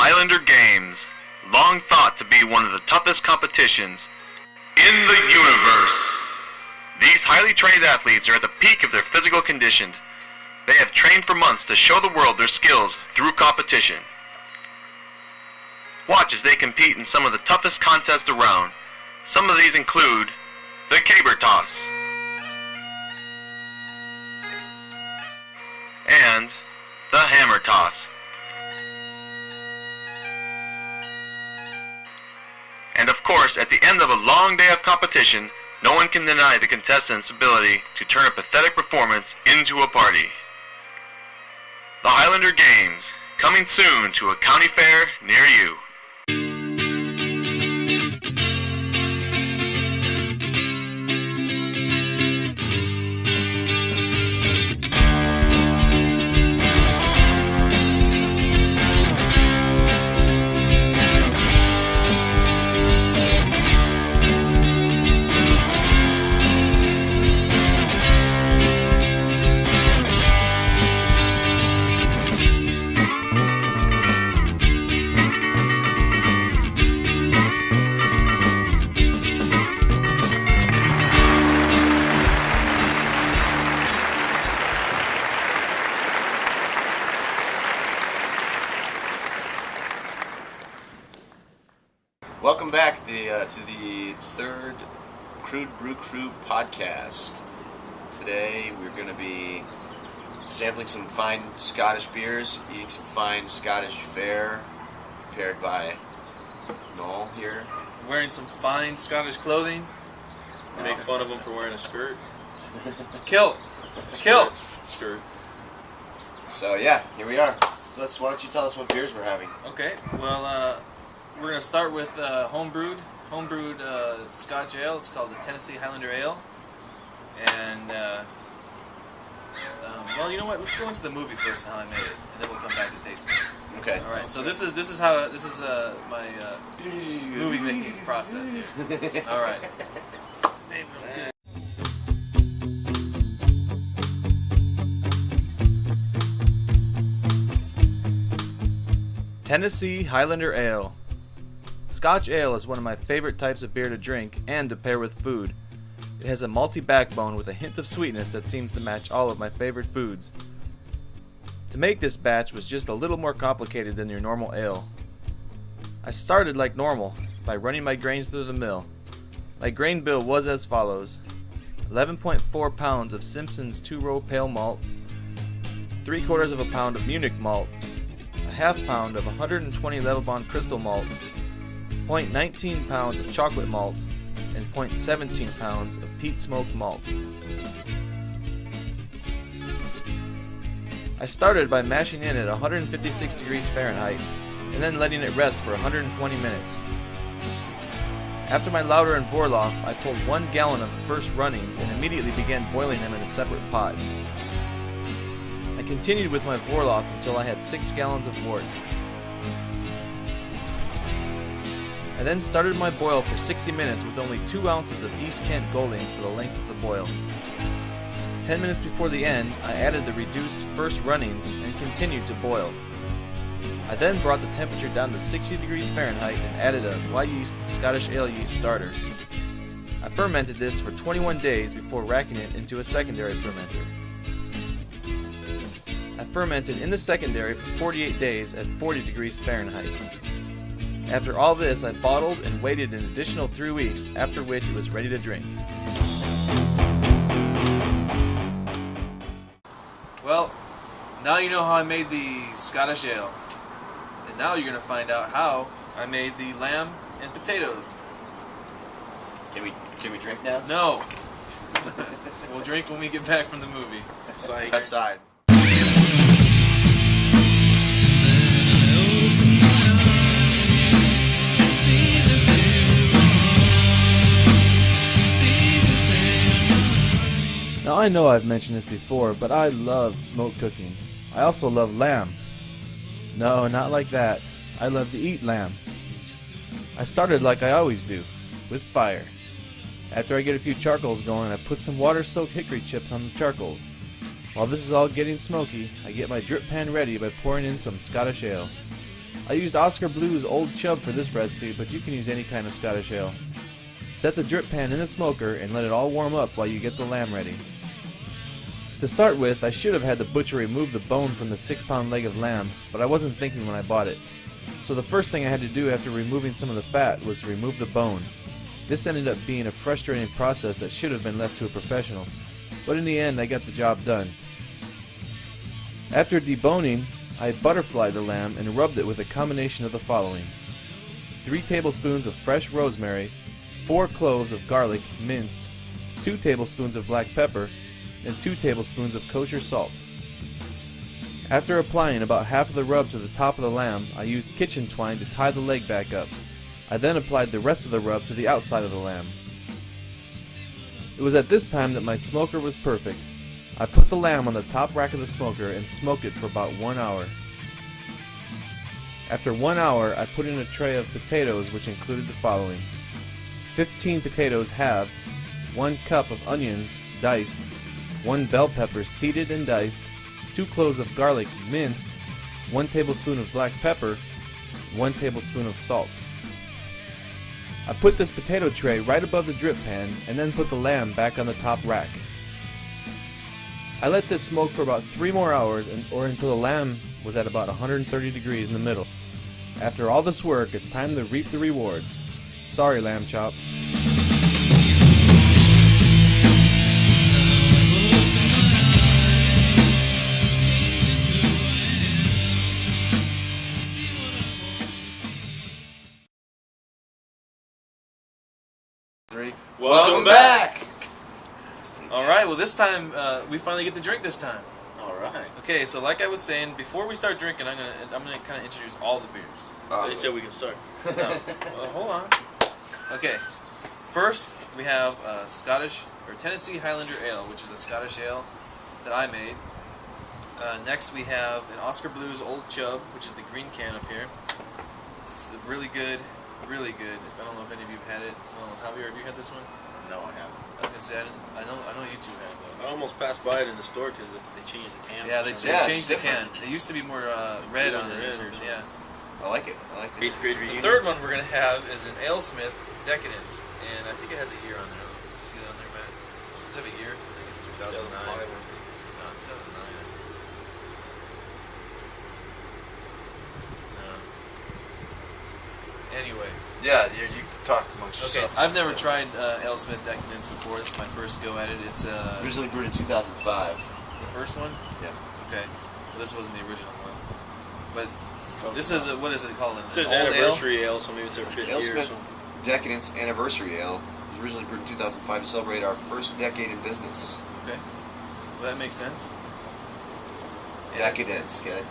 Highlander Games, long thought to be one of the toughest competitions in the universe. These highly trained athletes are at the peak of their physical condition. They have trained for months to show the world their skills through competition. Watch as they compete in some of the toughest contests around. Some of these include the caber toss and the hammer toss. And of course, at the end of a long day of competition, no one can deny the contestants' ability to turn a pathetic performance into a party. The Highlander Games, coming soon to a county fair near you. Welcome back to the third Crude Brew Crew podcast. Today we're going to be sampling some fine Scottish beers, eating some fine Scottish fare prepared by Noel here. Wearing some fine Scottish clothing. Make fun of him for wearing a skirt. It's a kilt. It's a kilt. It's true. So yeah, here we are. Why don't you tell us what beers we're having? Okay, well, we're going to start with home-brewed Scotch ale. It's called the Tennessee Highlander Ale. And, well, you know what? Let's go into the movie first and how I made it, and then we'll come back to tasting it. Okay. All right. So this is my movie making process here. All right. Tennessee Highlander Ale. Scotch ale is one of my favorite types of beer to drink and to pair with food. It has a malty backbone with a hint of sweetness that seems to match all of my favorite foods. To make this batch was just a little more complicated than your normal ale. I started like normal, by running my grains through the mill. My grain bill was as follows: 11.4 pounds of Simpson's 2-row pale malt, 3/4 of a pound of Munich malt, a half pound of 120 Levebon crystal malt, 0.19 pounds of chocolate malt, and 0.17 pounds of peat smoked malt. I started by mashing in at 156 degrees Fahrenheit and then letting it rest for 120 minutes. After my lauter and vorlauf, I pulled 1 gallon of the first runnings and immediately began boiling them in a separate pot. I continued with my vorlauf until I had 6 gallons of wort. I then started my boil for 60 minutes with only 2 ounces of East Kent Goldings for the length of the boil. 10 minutes before the end, I added the reduced first runnings and continued to boil. I then brought the temperature down to 60 degrees Fahrenheit and added a Y-yeast Scottish ale yeast starter. I fermented this for 21 days before racking it into a secondary fermenter. I fermented in the secondary for 48 days at 40 degrees Fahrenheit. After all this, I bottled and waited an additional 3 weeks, after which it was ready to drink. Well, now you know how I made the Scottish ale. And now you're going to find out how I made the lamb and potatoes. Can we drink now? No. We'll drink when we get back from the movie. Psych. Aside. Now I know I've mentioned this before, but I love smoke cooking. I also love lamb. No, not like that. I love to eat lamb. I started like I always do, with fire. After I get a few charcoals going, I put some water-soaked hickory chips on the charcoals. While this is all getting smoky, I get my drip pan ready by pouring in some Scottish ale. I used Oskar Blue's Old Chub for this recipe, but you can use any kind of Scottish ale. Set the drip pan in the smoker and let it all warm up while you get the lamb ready. To start with, I should have had the butcher remove the bone from the 6-pound leg of lamb, but I wasn't thinking when I bought it. So the first thing I had to do after removing some of the fat was to remove the bone. This ended up being a frustrating process that should have been left to a professional, but in the end I got the job done. After deboning, I butterflied the lamb and rubbed it with a combination of the following: 3 tablespoons of fresh rosemary, 4 cloves of garlic minced, 2 tablespoons of black pepper, and 2 tablespoons of kosher salt. After applying about half of the rub to the top of the lamb, I used kitchen twine to tie the leg back up. I then applied the rest of the rub to the outside of the lamb. It was at this time that my smoker was perfect. I put the lamb on the top rack of the smoker and smoked it for about 1 hour. After 1 hour, I put in a tray of potatoes, which included the following: 15 potatoes halved, 1 cup of onions diced, 1 bell pepper seeded and diced, 2 cloves of garlic minced, 1 tablespoon of black pepper, 1 tablespoon of salt. I put this potato tray right above the drip pan and then put the lamb back on the top rack. I let this smoke for about 3 more hours or until the lamb was at about 130 degrees in the middle. After all this work, it's time to reap the rewards. Sorry, lamb chop. Welcome back! Alright, well this time, we finally get to drink this time. Alright. Okay, so like I was saying, before we start drinking, I'm gonna kind of introduce all the beers. They said we can start. No, hold on. Okay, first we have Tennessee Highlander Ale, which is a Scottish ale that I made. Next we have an Oskar Blues Old Chub, which is the green can up here. It's really good, really good. I don't know if any of you have had it. Javier, have you had this one? No, I haven't. I was gonna say I know you two have though. I almost passed by it in the store because they changed the can. Yeah, they changed the can. It used to be more red on it. Yeah. I like it. I like it. 8th grade The reunion. third one we're gonna have is an Alesmith Decadence, and I think it has a year on there. Did you see that on there, Matt? Does it have a year? I think it's 2009. 2005, I think. No, 2009. No. Anyway. Yeah, you talk amongst Okay, yourself. I've never tried Alesmith Decadence before. This is my first go at it. It's Originally brewed in 2005. the first one. Yeah. Okay. Well, this wasn't the original one, but this is what is it called? It says Old anniversary ale, so maybe it's our 5th year or Alesmith something. Decadence Anniversary Ale was originally brewed in 2005 to celebrate our first decade in business. Okay. Well, that makes sense. And Decadence, get it?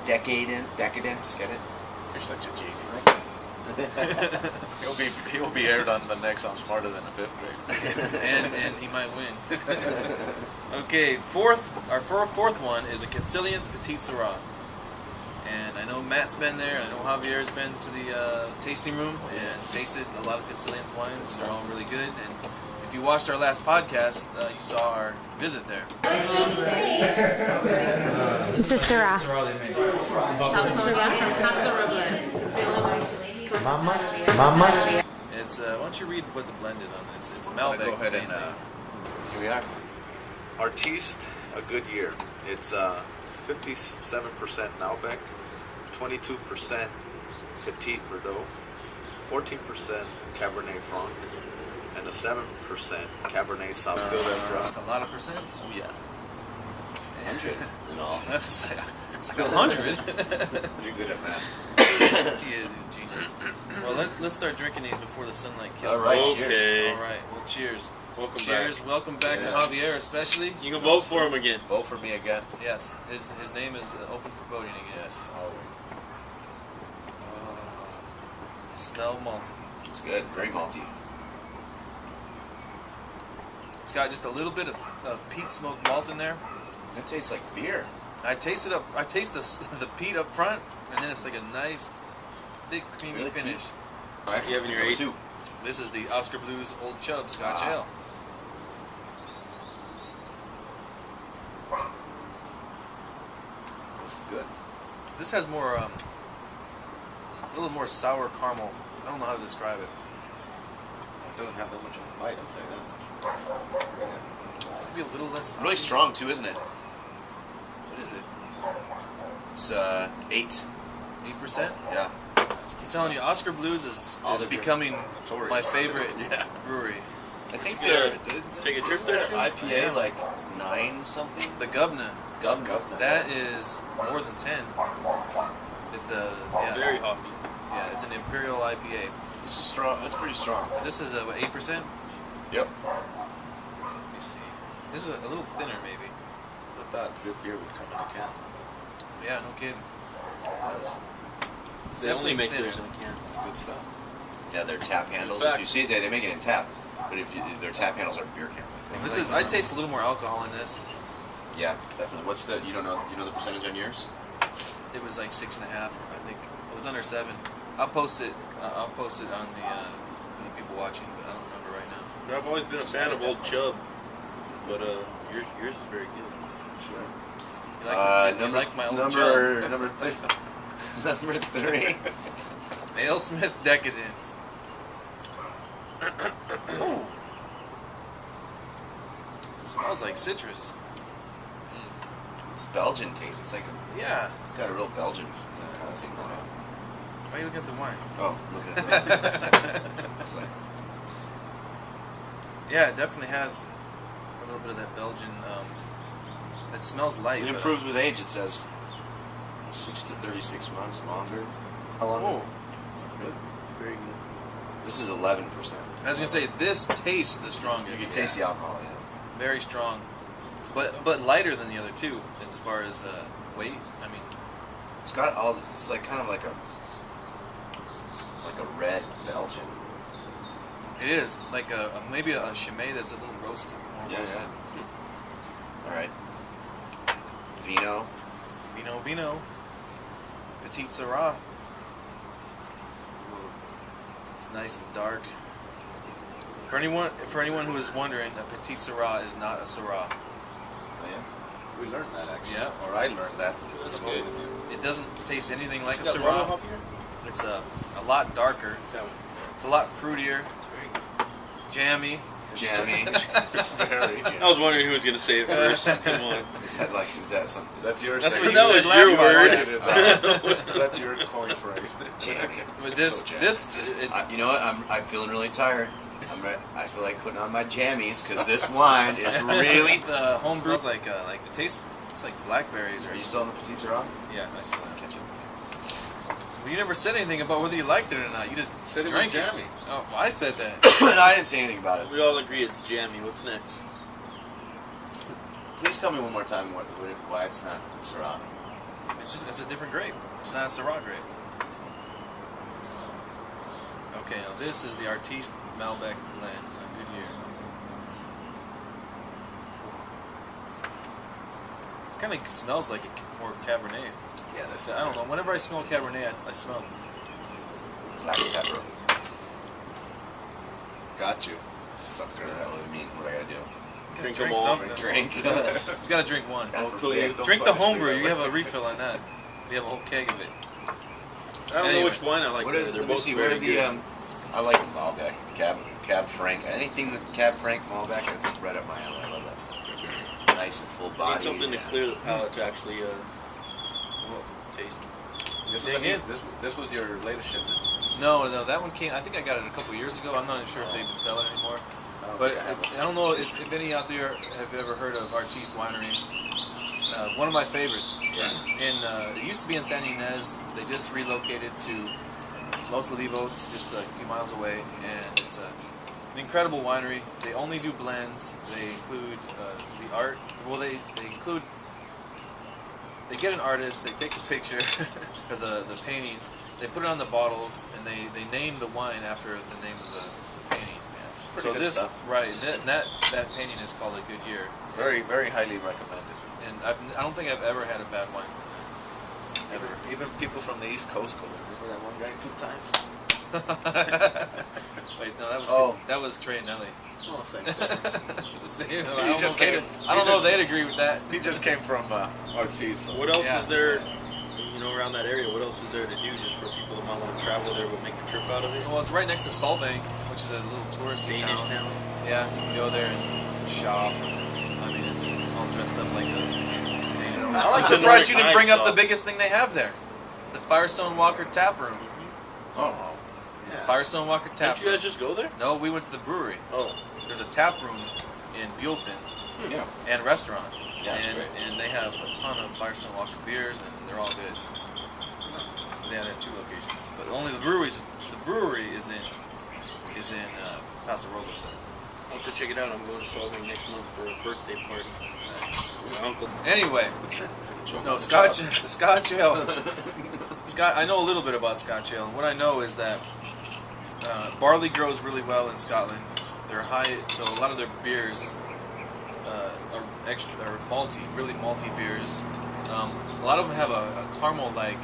Decadence, get it? You're such a genius. He'll be aired on the next I'm Smarter Than a 5th grade. and he might win. Okay, our fourth one is a Consilience Petite Syrah. And I know Matt's been there, and I know Javier's been to the tasting room and tasted a lot of Consilience wines. They're all really good. And if you watched our last podcast, you saw our visit there. It's a Syrah. It's why don't you read what the blend is on it? It's Malbec. Go ahead and mainly. Here we are. Artiste, a good year. It's 57% Malbec, 22% Petite Verdot, 14% Cabernet Franc, and a 7% Cabernet Sauv. Still there for That's us. a lot of percents. Oh, yeah. 100 and all. It's like 100. You're good at math. He is a genius. Well, let's start drinking these before the sunlight kills All right, them. cheers. Okay. All right. Well, cheers. Welcome Cheers. back. Welcome back to Javier, especially. You can vote for him again. Vote for me again. Yes. His name is open for voting again. Yes, always. Smell malty. It's good. Very malty. It's got just a little bit of peat smoked malt in there. That tastes like beer. I taste the peat up front, and then it's like a nice, thick, creamy Really finish. All right, You have in your number 8. 2. This is the Oskar Blues Old Chub Scotch Ale. This is good. This has more little more sour caramel. I don't know how to describe it. It doesn't have that much of a bite, I'll tell you that much. Maybe a little less. Really strong too, isn't it? What is it? It's 8. 8%? Yeah. I'm telling you, Oskar Blues is becoming my favorite brewery. I think Did you they're take a trip there, Stu? IPA like 9 something. The GUBNA. GUBNA. That is more than 10. Very hoppy. Yeah, it's an Imperial IPA. This is strong. That's pretty strong. This is what, 8%? Yep. Let me see. This is a little thinner, maybe. I thought good beer would come in a can. Yeah, no kidding. They only make thinner. theirs in a can. It's good stuff. Yeah, their tap handles. fact- If you see it, they make it in tap, but if their tap handles are beer cans. This is. I taste a little more alcohol in this. Yeah, definitely. What's the? You don't know? You know the percentage on yours? It was like 6.5, I think. It was under 7. I'll post it. I'll post it on the for the people watching, but I don't remember right now. I've always been a fan of Old Chub, but yours is very good. Sure. You like my old number Chub? number 3. Number 3. Alesmith Decadence. It smells like citrus. It's Belgian taste. It's like Yeah. it's got a real Belgian kind of thing going on. Why are you looking at the wine? Oh, look at that. It's like Yeah, it definitely has a little bit of that Belgian. It smells light. it but- improves with age. It says 6 to 36 months longer. How long? Whoa. That's good. Very good. This is 11%. I was gonna say this tastes the You strongest. can taste the alcohol. Yeah. Very strong, but lighter than the other two as far as weight. I mean, It's got all. It's like kind of like a red Belgian. it is like maybe a Chimay that's a little roasted, more Yeah, roasted. All right. Vino. Vino. Petite Syrah. It's nice and dark. For anyone who is wondering, a Petite Syrah is not a Syrah. Oh, yeah. We learned that actually. Yeah. Or I learned that. That's good. It doesn't taste anything like a Is that bottle Syrah. hop here? It's a lot darker. That one. It's a lot fruitier, It's very good. jammy. Jammy. Very good. I was wondering who was gonna say it first. Come on. Is that something? That's your That's second. what you said last word. That's your coin phrase. Jammy. But this, So jammy. it, You know what? I'm feeling really tired. I feel like putting on my jammies because this wine is really. the homebrew is like the taste. It's like blackberries or Are you still on the Petite Syrah? yeah. I still am. Catch it. But you never said anything about whether you liked it or not. You just Said it was drank jammy. Oh, well, I said that. No, I didn't say anything about it. We all agree it's jammy. What's next? Please tell me one more time why it's not Syrah. It's a different grape. It's not a Syrah grape. Okay, now this is the Artiste Malbec blend. A good year. Kind of smells like more Cabernet. Yeah, that's I don't know. Whenever I smell Cabernet, I smell black pepper. Got you. Sucker. Is that what I mean? What I gotta do? Drink drink them all. something. Drink. You gotta drink one. Oh, please don't Drink the punish me homebrew. by You have a that. refill on that. We have a whole keg of it. I don't Anyway. know which wine I like. What are, better. They're let me both see. What very are the good. I like the Malbec, Cab Franc. Anything that Cab Franc Malbec, it's right up my alley. I love that stuff. Nice and full I body. need something to clear the palate to actually taste. This was your latest shipment. No, that one came. I think I got it a couple years ago. I'm not even sure if they even sell it anymore. But I don't know if any out there have ever heard of Artiste Winery. One of my favorites. It used to be in San Ynez. They just relocated to Los Olivos, just a few miles away, and it's an incredible winery. They only do blends. They include the art. Well, they include. They get an artist. They take the picture or the painting. They put it on the bottles, and they name the wine after the name of the painting. So good this stuff. right, and that painting is called A Good Year, Very, very highly recommended. and I don't think I've ever had a bad wine. Ever. Even people from the East Coast go. Remember that one guy 2 times? Wait, no, that was Oh. that was Trey and Nelly. Oh, same thing. I don't know if they'd agree with that. He just came from Artiste. So. What else Yeah. is there you know, around that area, what else is there to do just for people that might want to travel there but make a trip out of it? Well, it's right next to Solvang, which is a little touristy Danish town. Yeah, you can go there and shop. I mean, it's all dressed up like a Danish. I'm It's a surprised you Nordic didn't bring up shop. the biggest thing they have there. The Firestone Walker Tap Room. Oh, Firestone Walker Tap Didn't you Room. guys just go there? No, we went to the brewery. Oh. There's a tap room in Buellton yeah. and restaurant. Yeah, it's and, great. and they have a ton of Firestone Walker beers, and they're all good. They have 2 locations, but only the brewery is in Paso Robles. I'll have to check it out. I'm going to Solvang next month for a birthday party. My uncle. Anyway, no Scotch. The Scotch ale. I know a little bit about Scotch ale, and what I know is that barley grows really well in Scotland. They're high, so a lot of their beers are malty, really malty beers. A lot of them have a caramel-like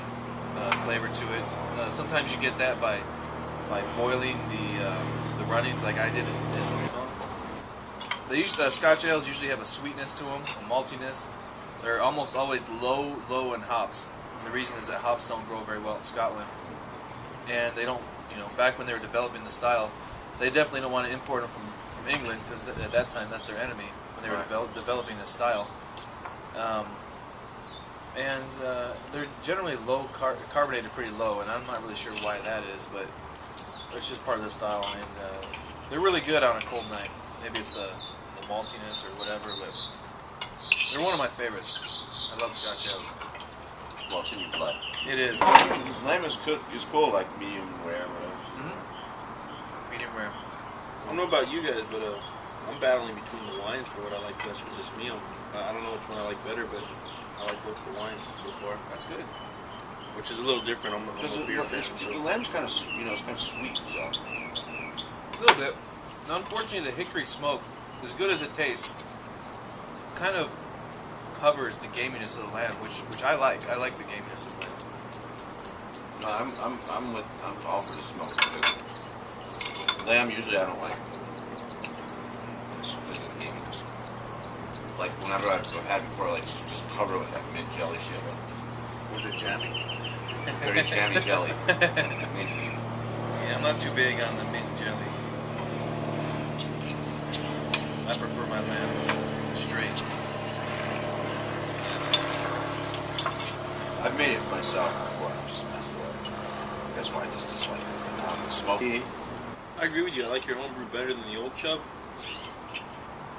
flavor to it. Sometimes you get that by boiling the runnings, like I did. Scotch ales usually have a sweetness to them, a maltiness. They're almost always low in hops. And the reason is that hops don't grow very well in Scotland, and they don't. You know, back when they were developing the style, they definitely don't want to import them from England, because at that time that's their enemy when they were developing this style. They're generally carbonated pretty low, and I'm not really sure why that is, but it's just part of the style, and they're really good on a cold night. Maybe it's the maltiness or whatever, but they're one of my favorites. I love Scotch ales. Well, it's in your blood. It is. Lamb is cool, like medium rare, whatever. Medium rare. I don't know about you guys, but I'm battling between the wines for what I like best for this meal. I don't know which one I like better, but I like both the wines so far. That's good. Which is a little different. I'm a beer fan. The lamb's kind of, it's kind of sweet, so. A little bit. Now, unfortunately, the hickory smoke, as good as it tastes, kind of covers the gaminess of the lamb, which I like. I like the gaminess of the lamb. No, I'm all for the smoke too. Lamb usually I don't like. Just because of the gaminess. Like whenever I've had before, like just cover it with that mint jelly shit. Was it jammy? Very jammy jelly. Minty. Yeah, I'm not too big on the mint jelly. I prefer my lamb straight. In a sense. I've made it myself before. I'm just messed with it. That's why I just dislike it. Smoky. I agree with you. I like your homebrew better than the old Chub.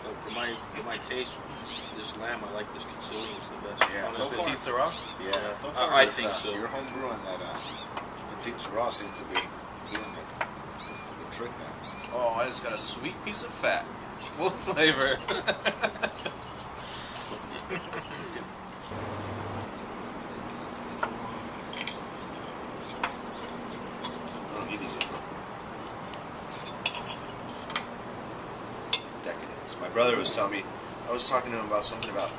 But for my taste, this lamb, I like this Consilience the best. Yeah, The so far. Petite Syrah? Yeah, so I far think so. Your homebrew and that Petite Syrah seem to be doing the trick there. Oh, I just got a sweet piece of fat. Full flavor. I don't need these anymore. Decadence. My brother was telling me, I was talking to him about something about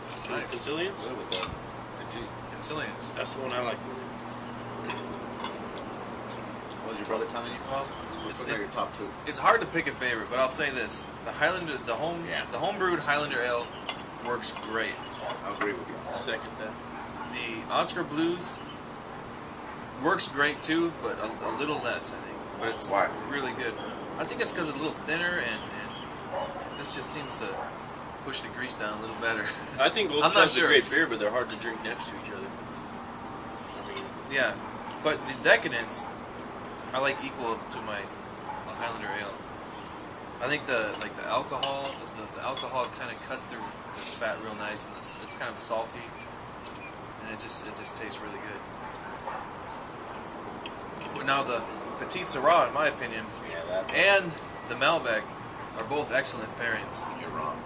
Consilience? Good with that. Consilience. That's the one I like. What was your brother telling you? Well, Which one are your top 2? it's hard to pick a favorite, but I'll say this: the home-brewed Highlander Ale works great. I agree with you. Second that. The Oskar Blues works great too, but a little less, I think. But it's Why? really good. I think it's because it's a little thinner, and this just seems to push the grease down a little better. I think Old I'm not Chub's sure. a great beer, but they're hard to drink next to each other. I mean, Yeah, but the Decadence, I like equal to my Highlander Ale. I think the alcohol, the alcohol kind of cuts through this fat real nice, and it's kind of salty, and it just tastes really good. But now the Petite Syrah, in my opinion, Yeah, that. and the Malbec are both excellent pairings. you're wrong.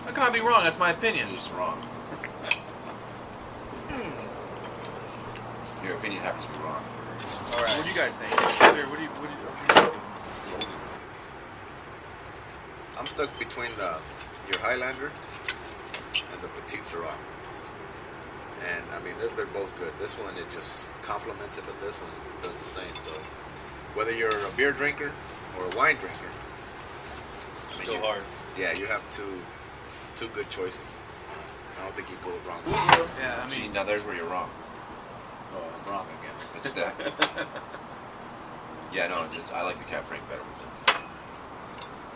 How can I be wrong? That's my opinion. You're just wrong. Your opinion happens to be wrong. All right. What do you guys think? What do you think? I'm stuck between your Highlander and the Petite Syrah. And I mean, they're both good. This one, it just complements it, but this one does the same. So whether you're a beer drinker or a wine drinker, still hard. Yeah, you have two good choices. I don't think you go wrong. Yeah, I See, mean, now there's where you're wrong. Oh, I'm wrong again. It's that. Yeah, no, I like the Cab Franc better with it.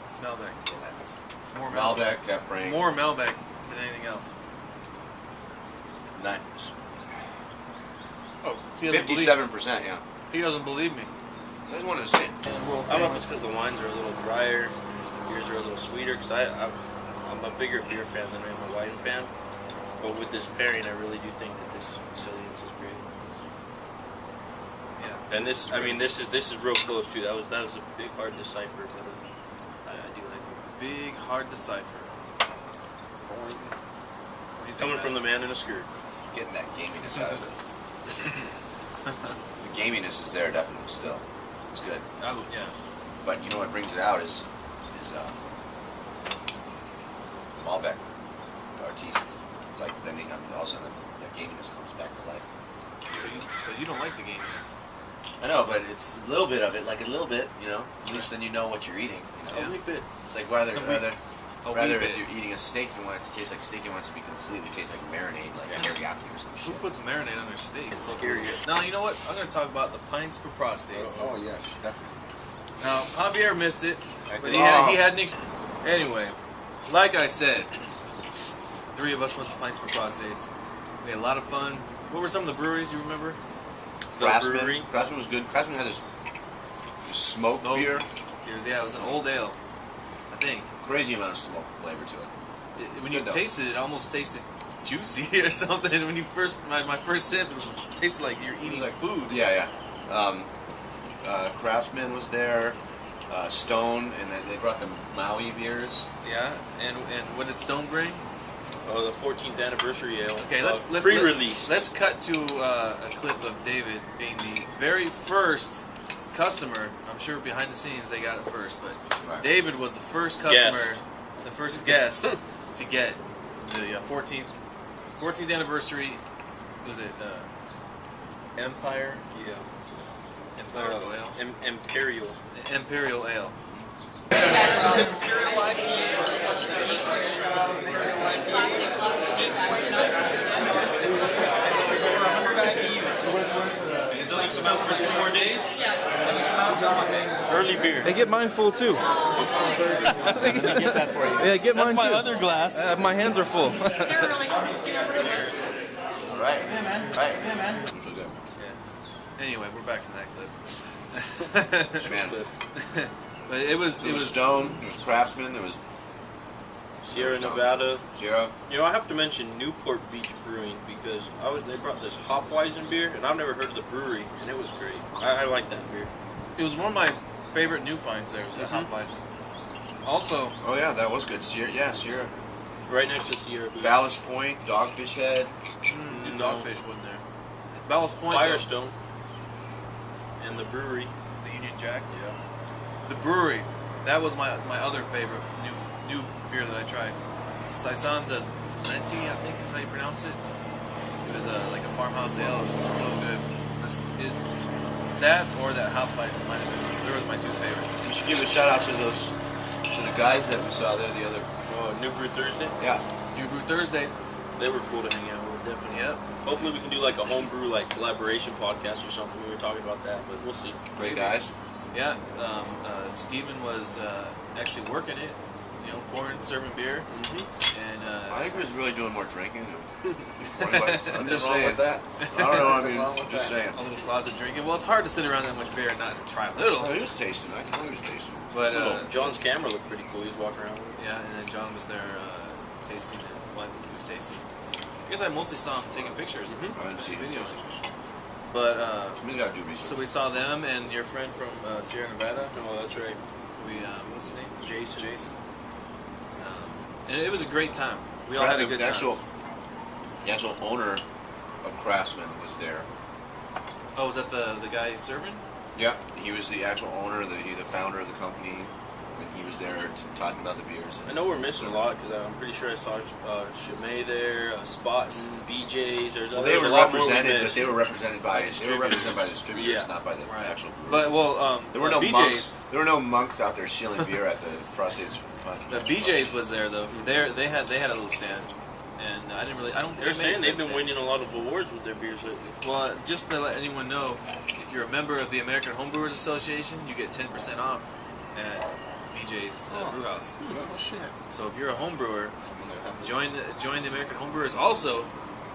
It's Malbec. It's more Malbec, Cab Franc. It's more Malbec than anything else. Nice. Oh, he doesn't 57%, yeah. He doesn't believe me. I just wanted to see it. I don't know if it's because the wines are a little drier, the beers are a little sweeter, because I'm a bigger beer fan than I am a wine fan. But with this pairing, I really do think that this Consilience is great. Yeah. And this, I mean, this is real close too. That was a big hard decipher, but I do like it. Big, hard decipher. Coming from the man in a skirt. Getting that gaminess out of it. The gaminess is there definitely still. It's good. Yeah. But you know what brings it out is Malbec, the Artiste. It's like then all of a sudden the gaminess comes back to life. But you don't like the gaminess. I know, but it's a little bit of it, like a little bit, you know. At least then you know what you're eating. You know? Yeah. A wee bit. It's like rather bit. if you're eating a steak, you want it to taste like steak. You want it to be completely taste like marinade, like teriyaki or some Who shit. puts marinade on their steak? It's scary. Now, you know what? I'm going to talk about the pints for prostates. Oh yes, definitely. Now, Javier missed it, I but did. he had an Anyway, like I said, three of us went to Pints for Prostates. We had a lot of fun. What were some of the breweries you remember? Craftsman. brewery. Craftsman was good. Craftsman had this smoked beer. Yeah, it was an old ale, I think. Crazy amount of smoke flavor to it. When you Good though. tasted it, it almost tasted juicy or something. When you my first sip, it tasted like you're eating like food. Yeah. Craftsman was there. Stone, and then they brought the Maui beers. Yeah, and what did Stone bring? Oh, the 14th anniversary ale. Okay, let's pre-released. Let's cut to a clip of David being the very first customer. I'm sure behind the scenes they got it first, but Right. David was the first customer, Guest. the first guest to get the 14th anniversary. Was it Empire? Yeah. Empire Ale. Imperial. Imperial Ale. This is Imperial It's only come out for 2 more days? Early beer. Hey, get mine full too. Get that for you. Yeah, get That's mine my too. other glass. My hands are full. All right. Right. It was really good. Anyway, we're back in that clip. Man, But it was Stone. It was Craftsman. It was Sierra Nevada. Sierra. You know, I have to mention Newport Beach Brewing because they brought this Hopweizen beer, and I've never heard of the brewery, and it was great. I like that beer. It was one of my favorite new finds there, was that Hopweizen. Also, Oh yeah, that was good. Sierra. Yeah, Sierra. Right next to Sierra Beach. Ballast Point, Dogfish Head. the Dogfish wasn't there. Ballast Point, though, Firestone. And the brewery. the Union Jack. Yeah. The brewery, that was my other favorite new beer that I tried. Saison de Lenti, I think is how you pronounce it. It was like a farmhouse ale. It was so good. That or that Hopweizen might have been. They were my two favorites. You should give a shout out to the guys that we saw there the other. New Brew Thursday. Yeah. New Brew Thursday. They were cool to hang out with, definitely. Yep. Hopefully we can do like a homebrew collaboration podcast or something. We were talking about that, but we'll see. Great guys. Yeah. Steven was actually working it. You know, pouring, serving beer, and I think he was really doing more drinking. I'm just Wrong saying. with that? I don't know. I mean, Wrong with just that? saying. a little closet drinking. Well, it's hard to sit around that much beer and not try a little. Oh, he was tasting. I know he was tasting. But John's camera looked pretty cool. He was walking around with it. yeah, and then John was there tasting it. Well, I think he was tasting. I guess I mostly saw him taking pictures, I didn't see it. videos. But Somebody's got to do research. so we saw them and your friend from Sierra Nevada. Oh, that's right. We what's his name? Jason. And it was a great time. We all had a good the time. The actual owner of Craftsman was there. Oh, was that the guy serving? Yeah, he was the actual owner, the founder of the company, and he was there talking about the beers. I know we're missing a lot because I'm pretty sure I saw Chimay there, Spots, BJ's. Well, they were represented, but they were represented by distributors. distributors, Yeah. not by the Right. actual brewery. But there were no BJ's. monks. There were no monks out there shilling beer at the prostates. The BJ's was there though. They had a little stand, and No, I didn't really. I don't think They're I made saying they've that been stand. winning a lot of awards with their beers lately. Well, just to let anyone know, if you're a member of the American Homebrewers Association, you get 10% off at BJ's Brew House. Oh shit. So if you're a home brewer, join the American Homebrewers. Also,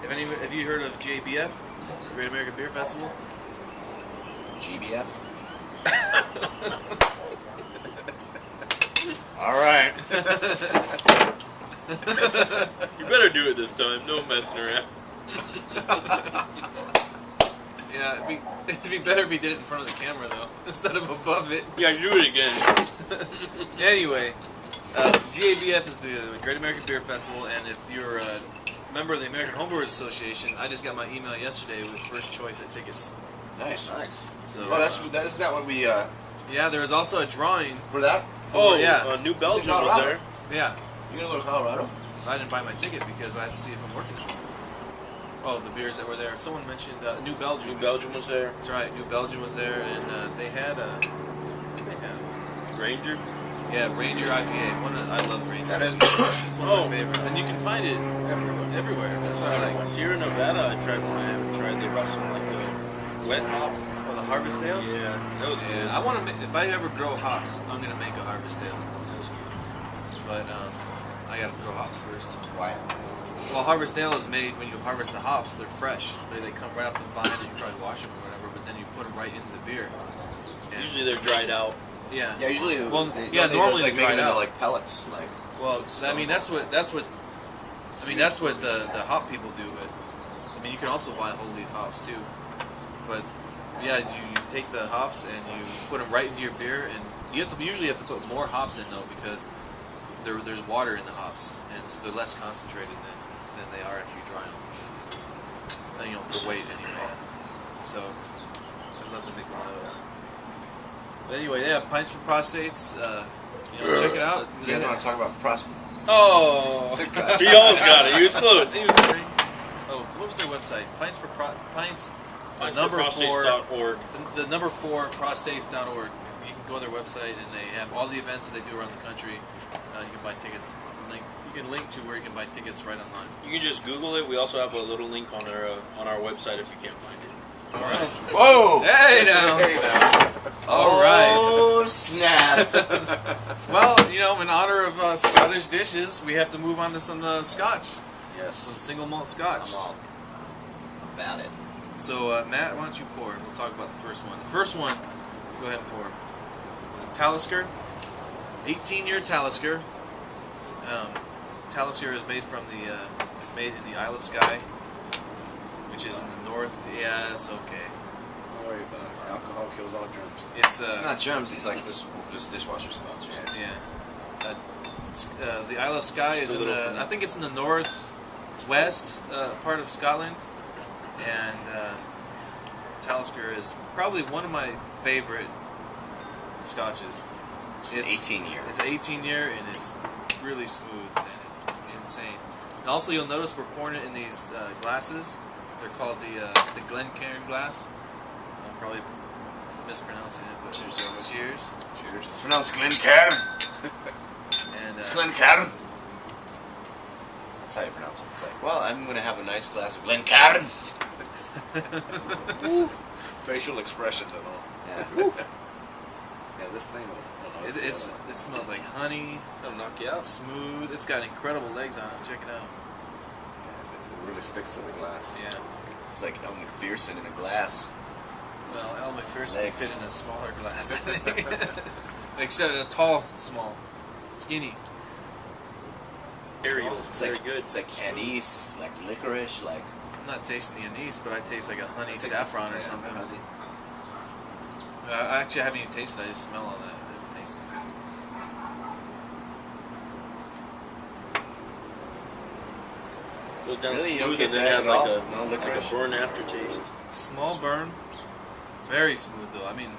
have you heard of JBF, Great American Beer Festival? GBF. All right. You better do it this time. No messing around. Yeah, it'd be better if he did it in front of the camera though, instead of above it. Yeah, do it again. Anyway, GABF is the Great American Beer Festival, and if you're a member of the American Homebrewers Association, I just got my email yesterday with first choice at tickets. Nice. Nice. So Well, isn't that what we yeah, there was also a drawing. for that? Oh, yeah. New Belgium was Colorado. there. Yeah, You gonna go to Colorado? I didn't buy my ticket because I had to see if I'm working. Oh, the beers that were there. Someone mentioned New Belgium. New Belgium was there. That's right. New Belgium was there, and they had Ranger. yeah, Ranger IPA. I love Ranger. That is It's one of my favorites, and you can find it everywhere. That's what I like. Sierra Nevada, I tried one. I haven't tried. They brought some like a wet hop. Oh, the Harvest Ale. Yeah, that was good. Yeah, I want to. If I ever grow hops, I'm gonna make a Harvest Ale. But I gotta grow hops first. Why? Well, Harvest Ale is made when you harvest the hops. They're fresh. They come right off the vine, and you probably wash them or whatever. But then you put them right into the beer. And, Usually they're dried out. yeah. Yeah, usually. Well, yeah, normally like they dry make them out. into like pellets, like. Well, I mean that's what the hop people do. But I mean you can also buy whole leaf hops too. But yeah, you take the hops and you put them right into your beer, and you usually have to put more hops in though because there's water in the hops, and so they're less concentrated than they are after you dry them. You know, the weight anyway. So I'd love to make one of those. But anyway, yeah, Pints for Prostates. Check it out. You guys want to talk about prostate? Oh. He almost got it. He was close. Oh, what was their website? Pints for Pints. Pintsforprostates.org. The number 4 prostates.org. You can go to their website and they have all the events that they do around the country. You can buy tickets. You can link to where you can buy tickets right online. You can just Google it. We also have a little link on our website if you can't find it. All right. Whoa! Hey now. All right. Oh snap! Well, in honor of Scottish dishes, we have to move on to some Scotch. Yes. Some single malt Scotch. I'm all about it. So, Matt, why don't you pour? We'll talk about the first one. The first one, go ahead and pour. Is it Talisker? 18-year Talisker. Talisker is made from it's made in the Isle of Skye, which is in the north. Yeah, it's okay. Don't worry about it. Alcohol kills all germs. It's It's not germs. It's like this dishwasher smells. yeah. The Isle of Skye is in the. I think it's in the northwest part of Scotland, and Talisker is probably one of my favorite Scotches. It's an 18-year. It's an 18-year, and it's really smooth, and it's insane. And also, you'll notice we're pouring it in these glasses. They're called the Glencairn glass. I'm probably mispronouncing it, but cheers. Cheers. It's pronounced Glencairn. And It's Glencairn. That's how you pronounce it. It's like, well, I'm going to have a nice glass of Glencairn. Facial expressions and all. Yeah. Yeah, this thing. it smells like honey. It'll knock you out. Smooth. It's got incredible legs on it. Check it out. It really sticks to the glass. Yeah. It's like El McPherson in a glass. Well, El McPherson would Legs. fit in a smaller glass, I think. Except a tall, small, skinny. Imperial. It's Very like good. It's like anise, like licorice, like. I'm not tasting the anise, but I taste like a honey saffron or something. I actually haven't even tasted it. I just smell all that. I haven't tasted it. Goes down Really? You don't smooth get and then that has at all? like No a licorice? burn aftertaste. Small burn, very smooth though. I mean,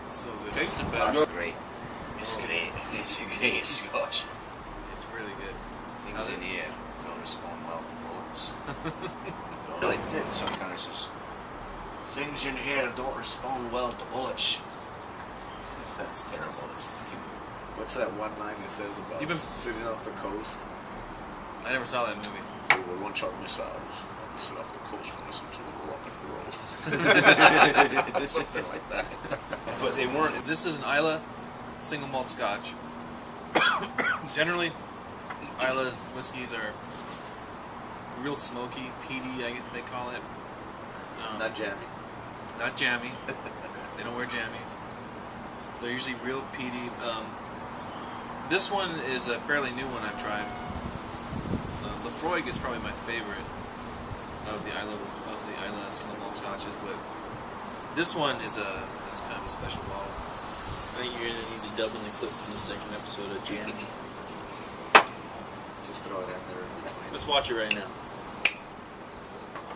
so good. Tasting That's great. It's great. It's a great Scotch. It's really good. Things in here don't respond well to bullets. Like some kind of says, things in here don't respond well to bullets. That's terrible. That's fucking. What's that one line it says about You've been- sitting off the coast? I never saw that movie. We will launch our missiles. Sit off the coast and listen to the rock and roll. Something like that. But they weren't. This is an Islay single malt Scotch. Generally, Islay whiskeys are real smoky, peaty, I guess they call it. Not jammy. Not jammy. They don't wear jammies. They're usually real peaty. This one is a fairly new one I've tried. Lefroy is probably my favorite of the Islay single malt scotches, but this one is kind of a special bottle. I think you're gonna need to dub in the clip from the second episode of Jammy. Just throw it in there. Let's watch it right now.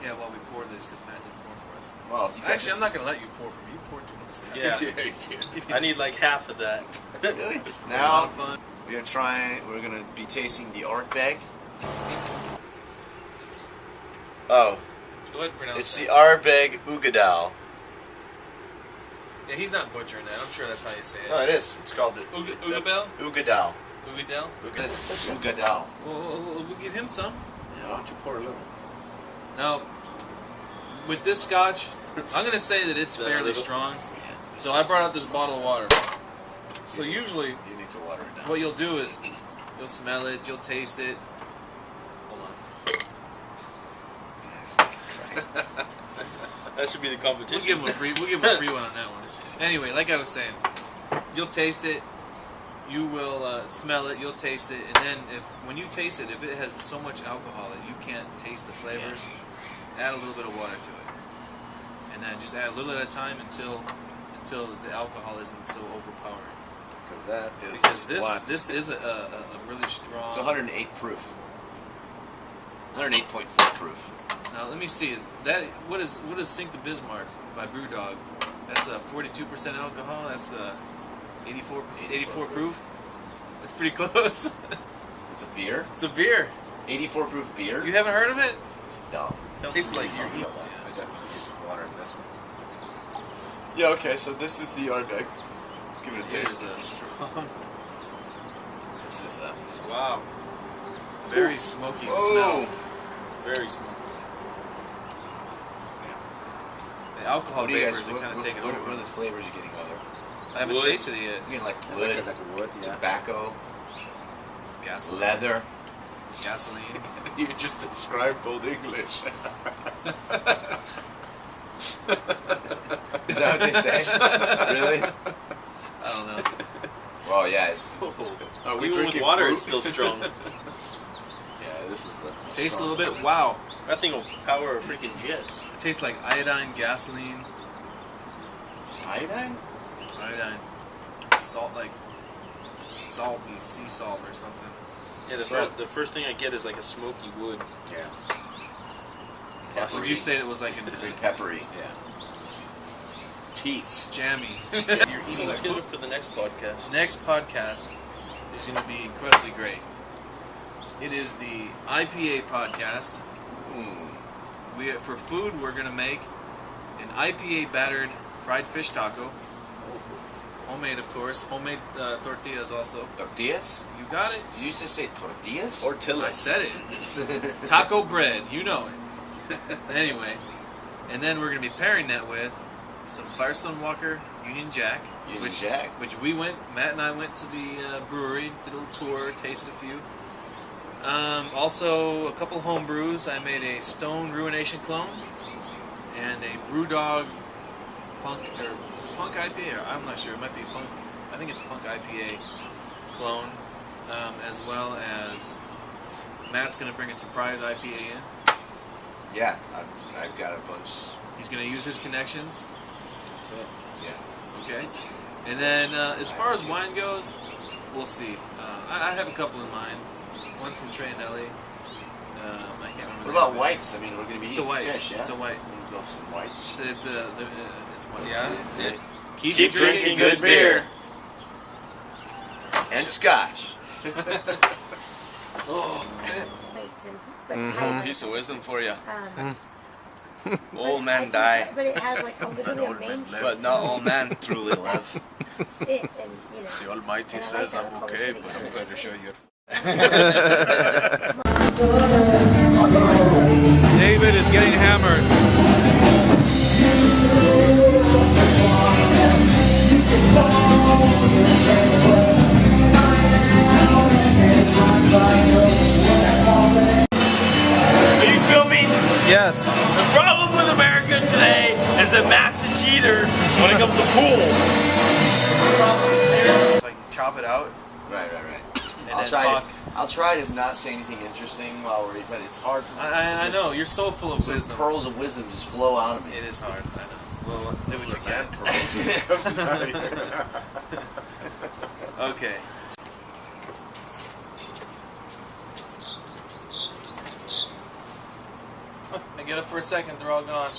Yeah, while we pour this, because Matt didn't pour for us. Well, you guys Actually, I'm just- not going to let you pour for me. You poured too much scotch. Yeah. I need like half of that. Really? A lot Now of fun. we're gonna be tasting the Ardbeg. Oh, Go ahead and pronounce it's the that. Ardbeg Ugeadal. Yeah, he's not butchering that. I'm sure that's how you say it. No, it is. It's called the Ugeadal? Ugeadal. Ugeadal? Ugeadal. We'll give him some. Why don't you pour a little? Now, with this scotch, I'm going to say that it's Is that a fairly little? strong. So I brought out this bottle of water. So usually, You need to water it down. what you'll do is you'll smell it, you'll taste it. Hold on. That should be the We'll competition. give him a free one on that one. Anyway, like I was saying, you'll taste it, you will smell it, you'll taste it, and then when you taste it, if it has so much alcohol that you can't taste the flavors, add a little bit of water to it, and then just add a little at a time until the alcohol isn't so overpowering. Because that is Because what? this is a really strong. It's 108 proof. 108.4 proof. Now let me see what is Sink the Bismarck by Brewdog? That's 42% alcohol. That's 84 proof. That's pretty close. It's a beer. It's a beer. 84 proof beer. You haven't heard of it? It's dumb. Tastes like you're I definitely need some water in this one. Yeah. Okay. So this is the Ardbeg. Let's give it a It taste. is strong. This is Wow. Very smoky Whoa. smell. Very small. The alcohol What do you guys? vapors are kind of taking What over. are the flavors you're getting over? I haven't Wood. tasted it yet. You're getting like Like wood, a wood, yeah. tobacco, Gasoline. leather. Gasoline. You just described Old English. Is that what they say? Really? I don't know. Well, yeah. Are we Even with drinking water, brew? it's still strong. Yeah, this is a Taste a little bit. Wow. That thing will power a freaking jet. It tastes like iodine, gasoline, Iodine? iodine, salt, like salty sea salt or something. Yeah, the first thing I get is like a smoky wood. Yeah. Peppery. Would you say it was like Very peppery. Yeah. Peats. jammy? You're eating Let's like get it for the next podcast. Next podcast is going to be incredibly great. It is the IPA podcast. For food, we're going to make an IPA battered fried fish taco. Homemade, of course. Homemade tortillas also. Tortillas? You got it? You used to say tortillas? I said it. Taco bread. You know it. Anyway. And then we're going to be pairing that with some Firestone Walker Union Jack. Union Jack. Which Matt and I went to the brewery, did a little tour, tasted a few. Also, a couple home brews. I made a Stone Ruination clone and a Brewdog Punk, or is it Punk IPA? Or I'm not sure. It might be Punk. I think it's Punk IPA clone, as well as Matt's going to bring a surprise IPA in. Yeah, I've got a bunch. He's going to use his connections. That's it. Yeah. Okay. And then, as far as wine goes, we'll see. I have a couple in mind. One from Trey and Ellie. I can't remember. What about whites? I mean, we're going to be It's a eating white. fish, yeah? It's a white. We're going to go for some whites. It's white. Yeah. Keep drinking good beer. And scotch. But Piece of wisdom for you. Old men die, But it has like literally a main street. but not all men truly live. And, you know, The Almighty and I says like I'm that okay, color but city. I'm going to show you. David is getting hammered. Are you filming? Yes. The problem with America today is that Matt's a cheater when it comes to pool. So I can chop it out Right. and I'll then try. talk. I'll try to not say anything interesting while we're eating, but it's hard. I know, you're so full of Some wisdom. pearls of wisdom just flow out of me. It is hard, I know. Well, do what you can. Okay. Oh, I get up for a second, they're all gone.